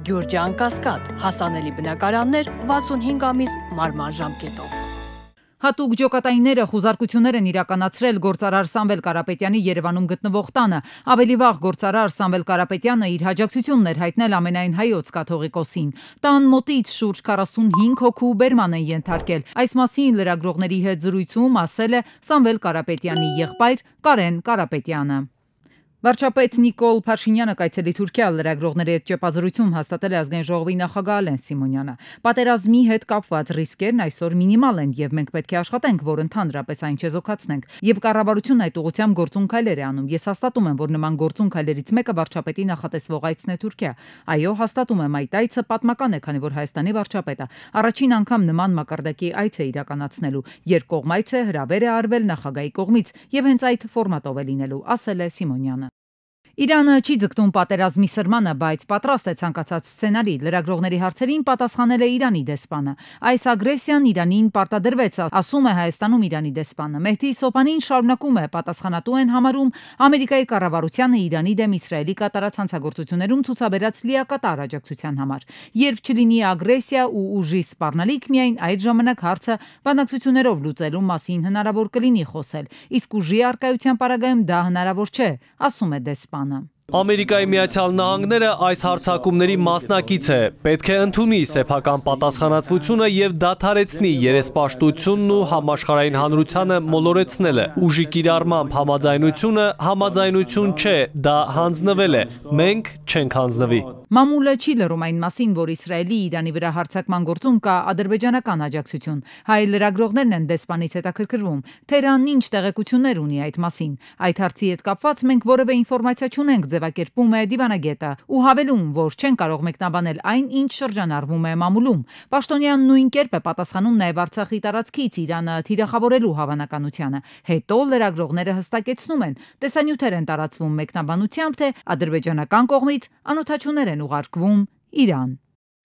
Գյուրջան Կասկադ, հասանելի բնակարաններ 65 ամիս մարման ժամկետով։ Հատուկ ջոկատայինները խուզարկություններ են իրականացրել գործարար Սամվել Կարապետյանի Երևանում գտնվող տանը։ Ավելի վաղ գործարար Սամվել Կարապետյանը իր հաջակցությունն էր հայտնել ամենայն հայոց կաթողիկոսին։ Տան մոտից շուրջ 45 հոգու բերման են ենթարկել։ Այս մասին լրագրողների հետ զրույցում ասել է Սամվել Կարապետյանի եղբայր Կարեն Կարապետյանը։ Վարչապետ Նիկոլ Փաշինյանը կայցելի Թուրքիա լրագրողների հետ ճեպազրույցում հաստատել է ազգային ժողովի նախագահ Ալեն Սիմոնյանը։ Պատերազմի հետ կապված ռիսկերն այսօր մինիմալ են եւ մենք պետք է աշխատենք, որ ընդհանրապես այն չեզոքացնենք։ Եվ կառավարությունն այդ ուղղությամբ գործուն քայլեր է անում։ Ես հաստատում եմ, որ նման գործուն քայլերից մեկը վարչապետի նախատեսվող այցն է Թուրքիա։ Այո, հաստատում եմ, այդ այցը պատմական է, քանի որ Հայաստանի վարչապետը առաջին անգամ նման մակարդակի այց է իրականացնելու։ Երկկողմ այց է, հրավեր է արվել նախագահի կողմից եւ հենց այդ ֆորմատով է լինելու, ասել է Սիմոնյանը։ Իրանը չի ձգտում պատերազմի սրմանը, բայց պատրաստ է ցանկացած սցենարի։ Լրագրողների հարցերին պատասխանել է Իրանի դեսպանը։ Այս ագրեսիան Իրանին պարտադրվեց, ասում է Հայաստանում Իրանի դեսպանը։ Մեհդի Սոփանին շարունակում է պատասխանատու են համարում Ամերիկայի կառավարությանը Իրանի դեմ Իսրայելի կատարած հանցագործություններում ցուցաբերած լիակատար աջակցության համար։ Երբ չլինի ագրեսիա ու ուժի սպառնալիք, միայն այդ ժամանակ հարցը բանակցություններով լուծելու մասին հնարավոր կլինի խոսել։ Իսկ ուժի առկայության պարագայում դա հնարավոր չէ, ասում է դեսպանը։ Ամերիկայի Միացյալ Նահանգները այս հարձակումների մասնակից է, պետք է ընդունի սեփական պատասխանատվությունը եւ դադարեցնի երեսպաշտությունն ու համաշխարհային հանրությանը մոլորեցնելը։ Ուժի կիրառմամբ համաձայնությունը համաձայնություն չէ, դա հանձնվել է, մենք չենք հանձնվի։ Մամուլը չի լռում այն մասին, որ Իսրայելի Իրանի վրա հարձակման գործում կա ադրբեջանական աջակցություն։ Հայ լրագրողներն են դեսպանից հետաքրքրվում, Թեհրանն ինչ տեղեկություններ ունի այդ մասին։ Այդ հարցի հետ կապված մենք որևէ ինֆորմացիա չունենք, ձևակերպում է դիվանագետը ու հավելում, որ չեն կարող մեկնաբանել այն, ինչ շրջանառվում է մամուլում։ Պաշտոնյան նույն կերպ է պատասխանում նաև Արցախի տարածքից Իրանը թիրախավորելու հավանականությանը։ Հետո լրագրողները հստակեցնում են, տեսանյութեր են տարածվում մեկնաբանությամբ, թե ադրբեջանական կողմից անօթաչուներ են ուղարկվում Իրան։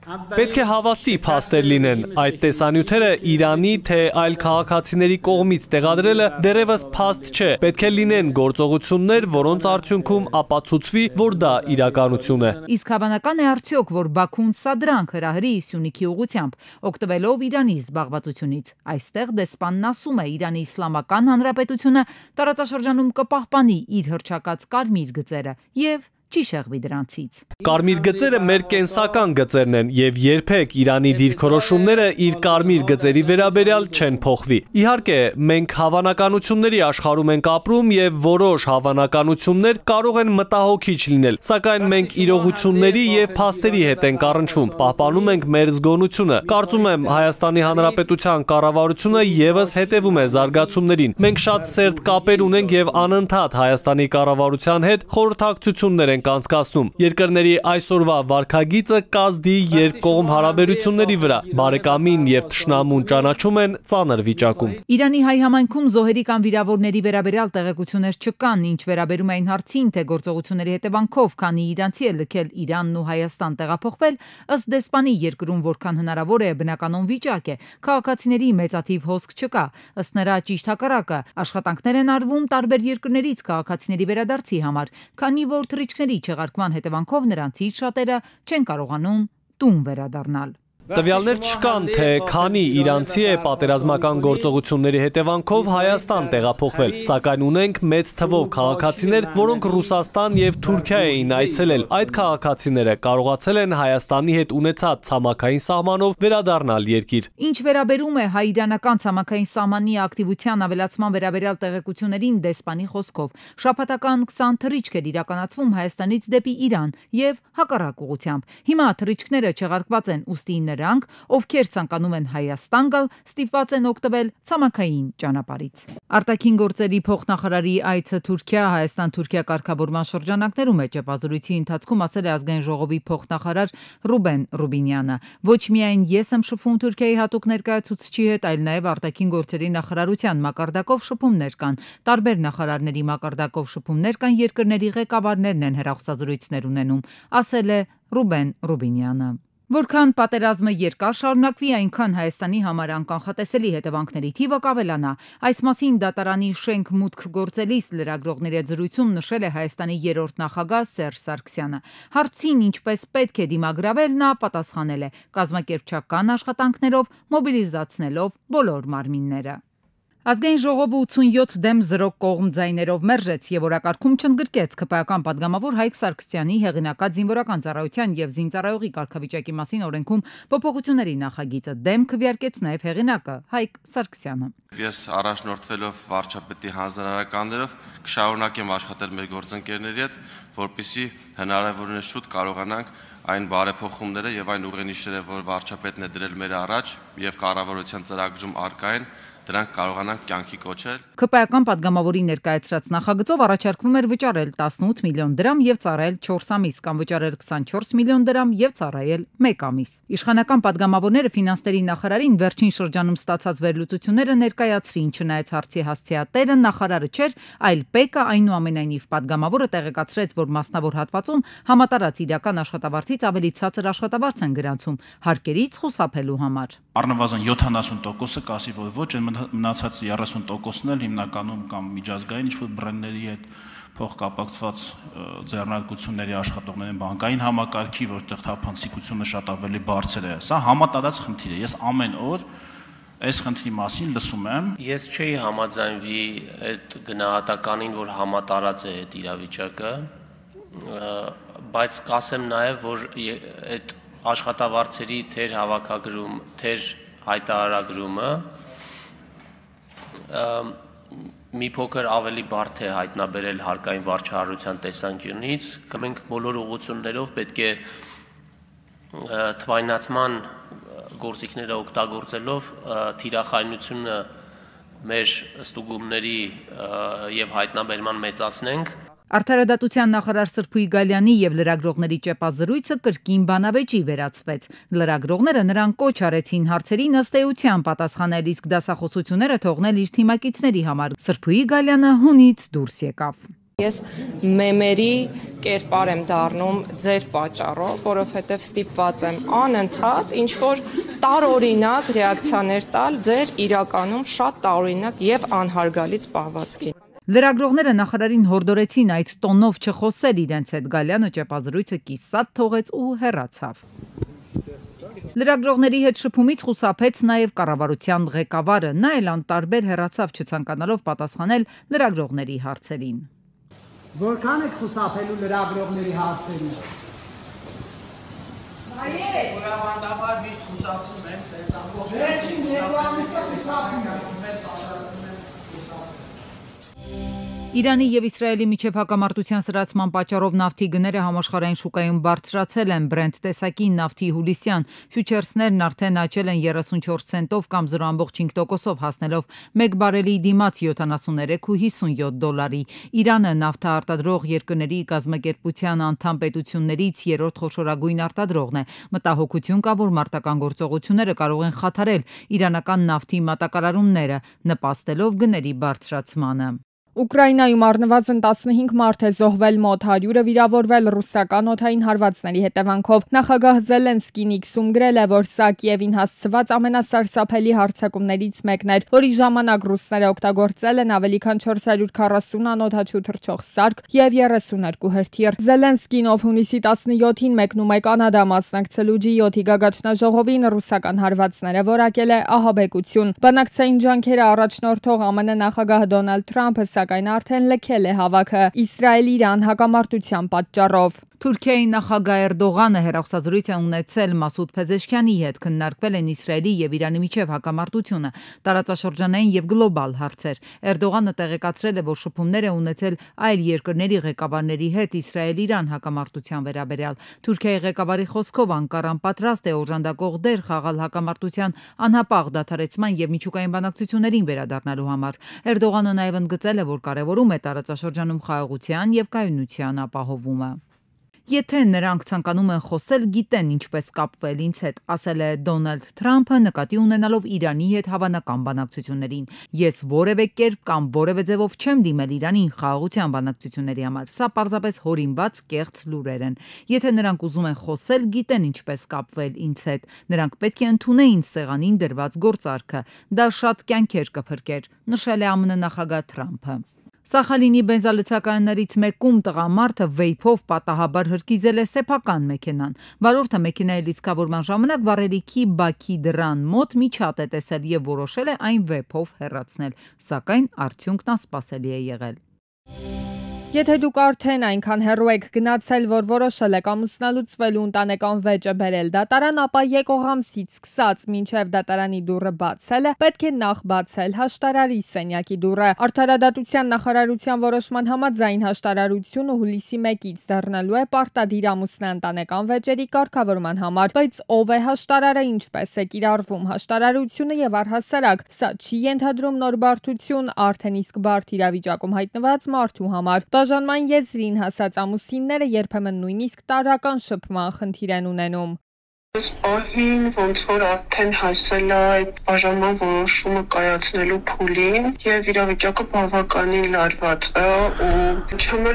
Պետք է հավաստի փաստեր լինեն, այդ տեսանյութերը Իրանի թե այլ քաղաքացիների կողմից տեղադրելը դեռևս փաստ չէ, պետք է լինեն գործողություններ, որոնց արդյունքում ապացուցվի, որ դա իրականություն է։ Իսկ հավանական է արդյոք, որ Բաքուն սադրանք հրահրի Սյունիքի ուղղությամբ, օգտվելով Իրանի զբաղվածությունից։ Այստեղ դեսպանն ասում է, Իրանի Իսլամական Հանրապետությունը տարածաշրջանում կպահպանի իր հռչակած կարմիր գծերը եւ չի շեղվի դրանցից։ Կարմիր գծերը մեր կենսական գծերն են եւ երբեք Իրանի դիրքորոշումները իր կարմիր գծերի վերաբերյալ չեն փոխվի։ Իհարկե, մենք հավանականությունների աշխարհում ենք ապրում եւ որոշ հավանականություններ կարող են մտահոգիչ լինել, սակայն մենք իրողությունների եւ փաստերի հետ ենք առնչվում, պահպանում ենք մեր զգոնությունը։ Կարծում եմ Հայաստանի Հանրապետության կառավարությունը եւս հետևում է զարգացումներին։ Մենք շատ սերտ կապեր ունենք եւ անընդհատ Հայաստանի կառավարության հետ խորհրդակցություններ անցկացնում։ Երկրների այսօրվա վարքագիծը կազդի երկկողմ հարաբերությունների վրա, բարեկամին եւ թշնամուն ճանաչում են ծանր վիճակում։ Իրանի հայ համայնքում զոհերի կամ վիրավորների վերաբերյալ տեղեկություններ չկան, ինչ վերաբերում է այն հարցին, թե գործողությունների հետևանքով քանի իրանցի է լքել Իրանն ու Հայաստան տեղափոխվել, ըստ դեսպանի երկրում որքան հնարավոր է բնականon վիճակ է, քաղաքացիների մեծաթիվ հոսք չկա։ Ըստ նրա ճիշտ հակառակը, աշխատանքներ են արվում տարբեր երկրներից քաղաքացիների վերադարձի համար, քանի որ թռիչքների չեղարկման հետևանքով նրանցից շատերը չեն կարողանում տուն վերադառնալ։ Տվյալներ չկան, թե քանի իրանցի է պատերազմական գործողությունների հետևանքով Հայաստան տեղափոխվել, սակայն ունենք մեծ թվով քաղաքացիներ, որոնք Ռուսաստան եւ Թուրքիա էին այցելել։ Այդ քաղաքացիները կարողացել են Հայաստանի հետ ունեցած ցամաքային սահմանով վերադառնալ երկիր։ Ինչ վերաբերում է հայ-իրանական ցամաքային սահմանի ակտիվության ավելացման վերաբերյալ տեղեկություններին, դեսպանի խոսքով շաբաթական 20 թռիչք էր իրականացվում Հայաստանից դեպի Իրան եւ հակառակ ուղղությամբ։ Հիմա թռիչքները չեղարկված են, ուստի նրանք, ովքեր ցանկանում են Հայաստան գալ, ստիպված են օգտվել ցամաքային ճանապարհից։ Արտաքին գործերի փոխնախարարի այցը Թուրքիա, Հայաստան-Թուրքիա կարգավորման շրջանակներում է ճեպազրույցի ընթացքում ասել է ազգային ժողովի փոխնախարար Ռուբեն Ռուբինյանը։ Ոչ միայն ես եմ շփվում Թուրքիայի հատուկ ներկայացուցչի հետ, այլ նաև արտաքին գործերի նախարարության մակարդակով շփումներ կան։ Տարբեր նախարարների մակարդակով շփումներ կան, երկրների ղեկավարներն են հեռախոսազրույցներ ունենում, ասել է Ռուբեն Ռուբինյանը։ Որքան պատերազմը երկար շարունակվի, այնքան Հայաստանի համար անկանխատեսելի հետևանքների թիվը կավելանա։ Այս մասին դատարանի շենք մուտք գործելիս լրագրողների հետ զրույցում նշել է Հայաստանի երրորդ նախագահ Սերժ Սարգսյանը։ Հարցին ինչպես պետք է դիմագրավել, նա պատասխանել է՝ կազմակերպչական աշխատանքներով, մոբիլիզացնելով բոլոր մարմինները։ Ազգային ժողովը 87 դեմ 0 կողմ ձայներով մերժեց եւ օրակարգում չընդգրկեց ԿՊԱ-ական падգամավոր Հայկ Սարգսյանի հեղինակած զինվորական ծառայության եւ զինծառայողի կարգավիճակի մասին օրենքում փոփոխությունների նախագիծը։ Դեմ քվեարկեց նաեւ հեղինակը Հայկ Սարգսյանը։ Ես առաջնորդվելով վարչապետի հանձնարարականներով կշարունակեմ աշխատել մեր գործընկերների հետ, որպեսզի հնարավորինս շուտ կարողանանք այն բարեփոխումները եւ այն ուղենիշերը, որ վարչապետն է դրել մեր առաջ եւ կառավարության ծրագրում արկա են, դրանք կարողանանք կյանքի կոչել։ ԿՊԱ-ական падգամավորի ներկայացրած նախագծով առաջարկվում էր վճարել 18 միլիոն դրամ եւ ծառայել 4 ամիս կամ վճարել 24 միլիոն դրամ եւ ծառայել 1 ամիս։ Իշխանական падգամավորները ֆինանսների նախարարին վերջին շրջանում ստացած վերլուծությունները ներկայացրին, չնայած հարցի հասցեատերը նախարարը չէր, այլ ՊԵԿ-ը, այնուամենայնիվ падգամավորը տեղեկացրեց, որ մասնավոր հատվածում համատարած իրական աշխատավարձից ավելի ցածր աշխատավարձ են գրանցում հարկերից խուսափելու համար։ Առնվազն 70%-ը կասի, որ ոչ, մնացած 30%-ն էլ հիմնականում կամ միջազգային ինչ-որ բրենդների հետ փոխկապակցված ձեռնարկությունների աշխատողների բանկային համակարգի, որտեղ թափանցիկությունը շատ ավելի բարձր է։ Սա համատարած խնդիր է։ Ես ամեն օր այս խնդրի մասին լսում եմ։ Ես չէի համաձայնվի այդ գնահատականին, որ համատարած է այդ իրավիճակը, բայց կասեմ նաև, որ այդ աշխատավարձերի թեր հավաքագրում, թեր հայտարարագրումը մի փոքր ավելի բարդ է հայտնաբերել հարկային վարչահարության տեսանկյունից, մենք բոլոր ուղղություններով պետք է թվայնացման գործիքները օգտագործելով թիրախայնությունը մեր ստուգումների եւ հայտնաբերման մեծացնենք։ Արդարադատության նախարար Սրփուի Գալյանի եւ լրագրողների ճեպազրույցը կրկին բանավեճի վերածվեց։ Լրագրողները նրան կոչ արեցին հարցերին ըստ էության պատասխանել, իսկ դասախոսությունները թողնել իր թիմակիցների համար։ Սրփուի Գալյանը հունից դուրս եկավ։ Ես մեմերի կերպար եմ դառնում ձեր պատճառով, որովհետև ստիպված եմ անընդհատ ինչ-որ տարօրինակ ռեակցիաներ տալ ձեր իրականում շատ տարօրինակ եւ անհարգալից պահվածքին։ Լրագրողները նախարարին հորդորեցին այդ տոնով չխոսել իրենց հետ։ Գալյանը ճեպազրույցը կիսատ թողեց ու հեռացավ։ Լրագրողների հետ շփումից խուսափեց նաև կառավարության ղեկավարը, նա էլ անտարբեր հեռացավ, չցանկանալով պատասխանել լրագրողների հարցերին։ Որքան եք խուսափելու լրագրողների հարցերից։ Որովհետեւ միշտ խուսափում են, վերջին 2 ամիսը խուսափում են։ Իրանի եւ Իսրայելի միջև հակամարտության սրացման պատճառով նավթի գները համաշխարհային շուկայում բարձրացել են։ Brent տեսակի նավթի հուլիսյան ֆյուչերսներն արդեն աճել են 34 ցենտով կամ 0.5%-ով, հասնելով 1 բարելի դիմաց 73 ու 57 դոլարի։ Իրանը նավթաարտադրող երկրների կազմակերպության անդամ պետություններից երրորդ խոշորագույն արտադրողն է։ Մտահոգություն կա, որ մարտական գործողությունները կարող են խաթարել իրանական նավթի մատակարարումները, նպաստելով գների բարձրացմանը։ Ուկրաինայում առնվազն 15 մարդ է զոհվել, մոտ 100-ը վիրավորվել ռուսական օդային հարվածների հետևանքով։ Նախագահ Զելենսկին X-ում գրել է, որ սա Կիևին հասցված ամենասարսափելի հարձակումներից մեկն էր, որի ժամանակ ռուսները օգտագործել են ավելի քան 440 անօդաչու թռչող սարք եւ 32 հրթիռ։ Զելենսկին, ով հունիսի 17-ին մեկնում է Կանադա մասնակցելու G7-ի գագաթնաժողովին, ռուսական հարվածները որակել է ահաբեկություն։ Բանակցային ջանքերը առաջնորդող ԱՄՆ նախագահ Դոնալդ Թրամփը սակայն արդեն լքել է հավաքը Իսրայել-Իրան հակամարտության պատճառով։ Թուրքիայի նախագահ Էրդողանը հեռախոսազրույց է ունեցել Մասուդ Փեզեշքյանի հետ, քննարկվել են Իսրայելի եւ Իրանի միջև հակամարտությունը, տարածաշրջանային եւ գլոբալ հարցեր։ Էրդողանը տեղեկացրել է, որ շփումներ է ունեցել այլ երկրների ղեկավարների հետ Իսրայել-Իրան հակամարտության վերաբերյալ։ Թուրքիայի ղեկավարի խոսքով Անկարան պատրաստ է օժանդակող դեր խաղալ հակամարտության անհապաղ դադարեցման եւ միջուկային բանակցություններին վերադառնալու համար։ Էրդողանը նաեւ ընդգծել է, որ կարևորում է տարածաշրջանում խաղաղության եւ կայունության ապահովումը։ Եթե նրանք ցանկանում են խոսել, գիտեն ինչպես կապվել ինձ հետ, ասել է Դոնալդ Թրամփը, նկատի ունենալով Իրանի հետ հավանական բանակցություններին։ Ես որևէ կերպ կամ որևէ ձևով չեմ դիմել Իրանին խաղաղության բանակցությունների համար։ Սա պարզապես հորինված կեղծ լուրեր են։ Եթե նրանք ուզում են խոսել, գիտեն ինչպես կապվել ինձ հետ։ Նրանք պետք է ընդունեին սեղանին դրված գործարքը։ Դա շատ կյանքեր կփրկեր, նշել է ԱՄՆ նախագահ Թրամփը։ Սախալինի բենզալցակայաններից մեկում տղամարդը վեյփով պատահաբար հրկիզել է սեփական մեքենան։ Վարորդը մեքենայի լիցքավորման ժամանակ վառելիքի բաքի դռան մոտ միջատ է տեսել եւ որոշել է այն վեյփով հեռացնել, սակայն արդյունքն անսպասելի է եղել։ Եթե դուք արդեն այնքան հեռու եք գնացել, որ որոշել եք ամուսնալուծվելու ընտանեկան վեճը բերել դատարան, ապա եկող ամսից սկսած մինչև դատարանի դուռը բացելը, պետք է նախ բացել հաշտարարի սենյակի դուռը։ Արդարադատության նախարարության որոշման համաձայն հաշտարարությունը հուլիսի 1-ից դառնալու է պարտադիր ամուսնաընտանեկան վեճերի կարգավորման համար, բայց ով է հաշտարարը, ինչպես է կիրառվում հաշտարարությունը եւ առհասարակ սա չի ենթադրում նոր բարդություն արդեն իսկ բարդ իրավիճակում հայտնված մարդու համար։ Բաժանման եզրին հասած ամուսինները երբեմն նույնիսկ տարրական շփման խնդիր են ունենում։ Պահին ոնց որ արդեն հասել է այդ բաժանման որոշումը կայացնելու փուլին եւ իրավիճակը բավականին լարված է ու չեմ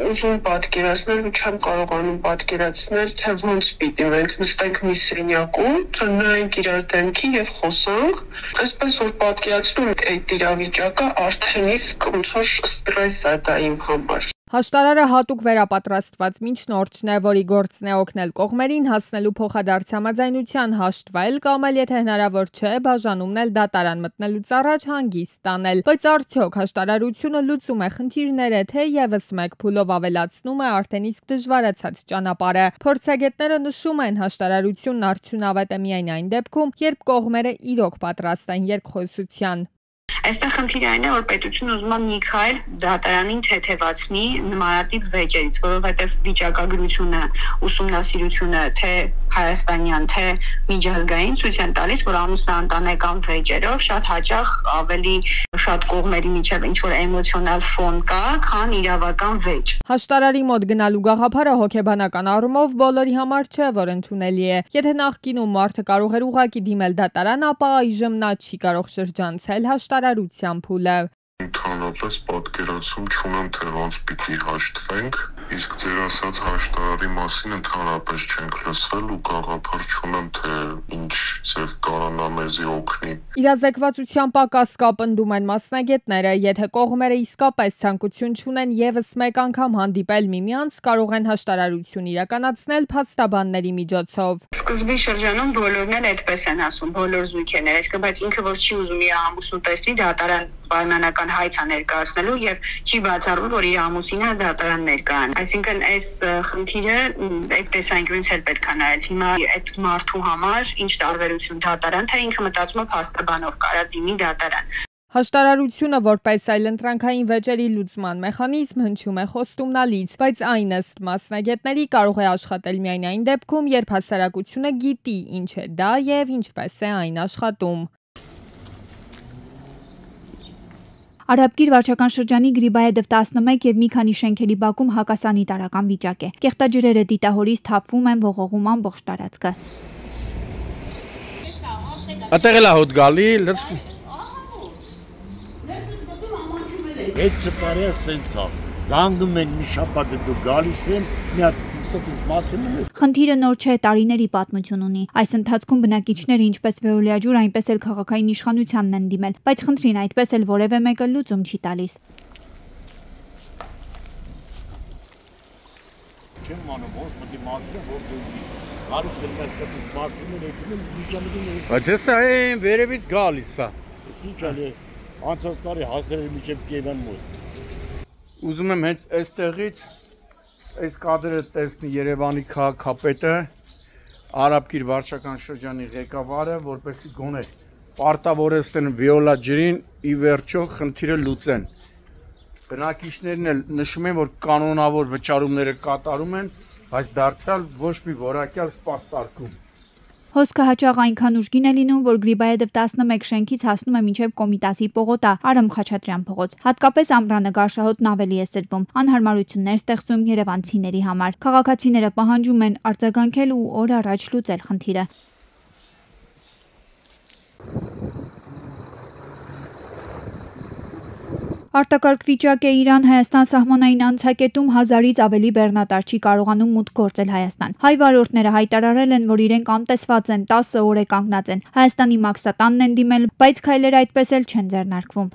ուզում պատկերացնել ու չեմ կարողանում պատկերացնել թե ոնց պիտի մենք նստենք մի սենյակում, ծնայինք իրար դեմքի եւ խոսանք, այսպես որ պատկերացնում այդ իրավիճակը արդեն իսկ ոնց որ ստրես է դա իմ համար։ Հաշտարարը հատուկ վերապատրաստված միջնորդն է, որի գործն է օգնել կողմերին հասնելու փոխադարձ համաձայնության հաշտվել կամ էլ եթե հնարավոր չէ, բաժանումն էլ դատարան մտնելուց առաջ հանգիստ տանել։ Բայց արդյոք հաշտարարությունը լուծում է խնդիրները, թե եւս մեկ փուլով ավելացնում է արդեն իսկ դժվարացած ճանապարհը։ Փորձագետները նշում են, հաշտարարությունն արդյունավետ է միայն այն դեպքում, երբ կողմերը իրոք պատրաստ են երկխոսության։ Այստեղ խնդիրը այն է, որ պետությունը ուզում է մի քայլ դատարանին թեթևացնի նմանատիպ վեճերից, որովհետև վիճակագրությունը, ուսումնասիրությունը թե հայաստանյան, թե միջազգային ցույց են տալիս, որ ամուսնաընտանեկան վեճերով շատ հաճախ ավելի շատ կողմերի միջև ինչ-որ էմոցիոնալ ֆոն կա, քան իրավական վեճ։ Հաշտարարի մոտ գնալու գաղափարը հոգեբանական առումով բոլորի համար չէ, որ ընդունելի է։ Եթե նախկինում մարդը կարող էր ուղղակի դիմել դատարան, ապա այժմ նա չի կարող շրջանցել հաշտարարության փուլը։ Ընդհանրապես պատկերացում չունեմ, թե ոնց պիտի հաշտվենք, իսկ ձեր ասած հաշտարարի մասին ընդհանրապես չենք լսել ու գաղափար չունեմ, թե ինչ ձև կարողանա մեզի օգնի։ Իրազեկվածության պակաս կա պնդում են մասնագետները, եթե կողմերը իսկապես ցանկություն չունեն եւս մեկ անգամ հանդիպել միմյանց, կարող են հաշտարարություն իրականացնել փաստաբանների միջոցով։ Սկզբի շրջանում բոլորն էլ այդպես են ասում, բոլոր զույգերները, իսկ բայց ինքը որ չի ուզում իր ամուսնու տեսնի, դատարան պայմանական հայց է ներկայացնելու եւ չի բացառվում, որ իր ամուսինը դատարան ներկայան։ Այսինքն այս խնդիրը այդ տեսանկյունից էլ պետք է նայել։ Հիմա այդ մարդու համար ինչ տարբերություն դատարան, թե ինքը մտածում է փաստաբանով կարա դիմի դատարան։ Հաշտարարությունը որպես այլընտրանքային վեճերի լուծման մեխանիզմ հնչում է խոստումնալից, բայց այն ըստ մասնագետների կարող է աշխատել միայն այն դեպքում, երբ հասարակությունը գիտի ինչ է դա եւ ինչպես է այն աշխատում։ Արաբկիր վարչական շրջանի Գրիբայեդով 11 եւ մի քանի շենքերի բակում հակասանիտարական վիճակ է։ Կեղտաջրերը դիտահորից թափվում են ողողում ամբողջ տարածքը։ Այդտեղ էլ է հոտ գալի, Այդ սպարը սենց է, զանգում են մի շաբաթ դու գալիս են, մի հատ ստից մատնում են։ Խնդիրը նոր չէ, տարիների պատմություն ունի։ Այս ընթացքում բնակիչները ինչպես Վեոլիաջուր, այնպես էլ քաղաքային իշխանությանն են դիմել, բայց խնդրին այդպես էլ որևէ մեկը լուծում չի տալիս։ Չեմ անում, ոնց մտի մատնում, որ դեզի գալիս են այս ստից մատնում են, եկում են միջամիջին։ Բայց հեսա այն վերևից գալիս է։ Ինչ ալի անցած տարի հասել էր միջև Կիևյան մոտ։ Ուզում եմ հենց այստեղից այս կադրը տեսնի Երևանի քաղաքապետը, Արաբկիր վարչական շրջանի ղեկավարը, որպեսզի գոնե պարտավորեցնեն Վեոլիաջուրին ի վերջո խնդիրը լուծեն։ Բնակիչներն էլ նշում են, որ կանոնավոր վճարումները կատարում են, բայց դարձյալ ոչ մի որակյալ սպասարկում։ Հոսքը հաճախ այնքան ուժգին է լինում, որ Գրիբայեդով 11 շենքից հասնում է մինչև Կոմիտասի պողոտա, Արամ Խաչատրյան փողոց։ Հատկապես ամռանը գարշահոտն ավելի է սրվում, անհարմարություններ ստեղծում երևանցիների համար։ Քաղաքացիները պահանջում են արձագանքել ու օր առաջ լուծել խնդիրը։ Արտակարգ վիճակ է Իրան-Հայաստան սահմանային անցակետում 1000-ից ավելի բեռնատար չի կարողանում մուտք գործել Հայաստան։ Հայ վարորդները հայտարարել են, որ իրենք անտեսված են, 10 օր է կանգնած են։ Հայաստանի մաքսատանն են դիմել, բայց քայլերը այդպես էլ չեն ձեռնարկվում։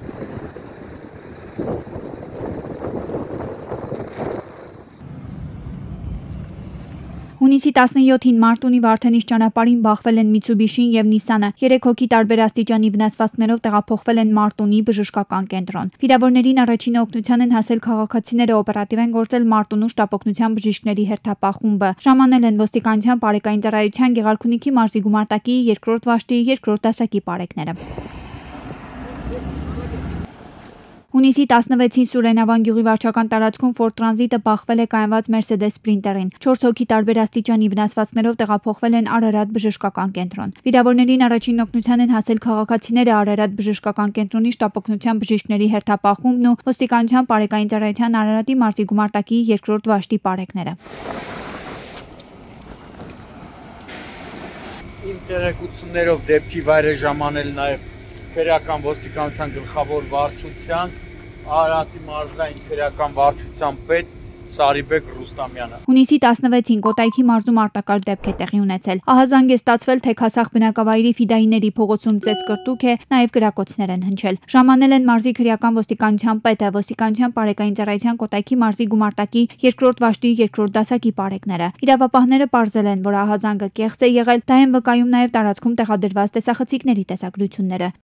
Հունիսի 17-ին Մարտունի Վարդենիս ճանապարհին բախվել են Միցուբիշին եւ Նիսանը։ 3 հոգի տարբեր աստիճանի վնասվածքներով տեղափոխվել են Մարտունի բժշկական կենտրոն։ Վիրավորներին առաջին օգնության են հասել քաղաքացիները, օպերատիվ են գործել Մարտունու շտապօգնության բժիշկների հերթապահ խումբը։ Ժամանել են ոստիկանության բարեկային ծառայության Գեղարքունիքի մարզի գումարտակի 2-րդ վաշտի 2-րդ դասակի բարեկները։ Հունիսի 16-ին Սուրենավան գյուղի վարչական տարածքում Ford Transit-ը բախվել է կայանված Mercedes Sprinter-ին։ 4 հոգի տարբեր աստիճանի վնասվածքներով տեղափոխվել են Արարատ բժշկական կենտրոն։ Վիրավորներին առաջին օգնության են հասել քաղաքացիները, Արարատ բժշկական կենտրոնի շտապօգնության բժիշկների հերթապահ խումբն ու ոստիկանության բարեկային ծառայության Արարատի մարզի գումարտակի 2-րդ վաշտի բարեկները։ Իմ տեղեկություններով դեպքի վայր է ժամանել նաև քրեական ոստիկանության գլխավոր վարչության Արարատի մարզային քրեական վարչության պետ Սարիբեկ Ռուստամյանը։ Հունիսի 16-ին Կոտայքի մարզում արտակարգ դեպք է տեղի ունեցել։ Ահազանգ է ստացվել, թե Քասախ բնակավայրի Ֆիդայիների փողոցում ծեծկրտուք է, նաև գրակոծներ են հնչել։ Ժամանել են մարզի քրեական ոստիկանության պետը, ոստիկանության բարեկային ծառայության Կոտայքի մարզի գումարտակի 2-րդ վաշտի 2-րդ դասակի բարեկները։ Իրավապահները պարզել են, որ ահազանգը կեղծ է եղել, դա են վկայում նաև տարածքում տեղադրված տեսախցիկների տեսագրությունները։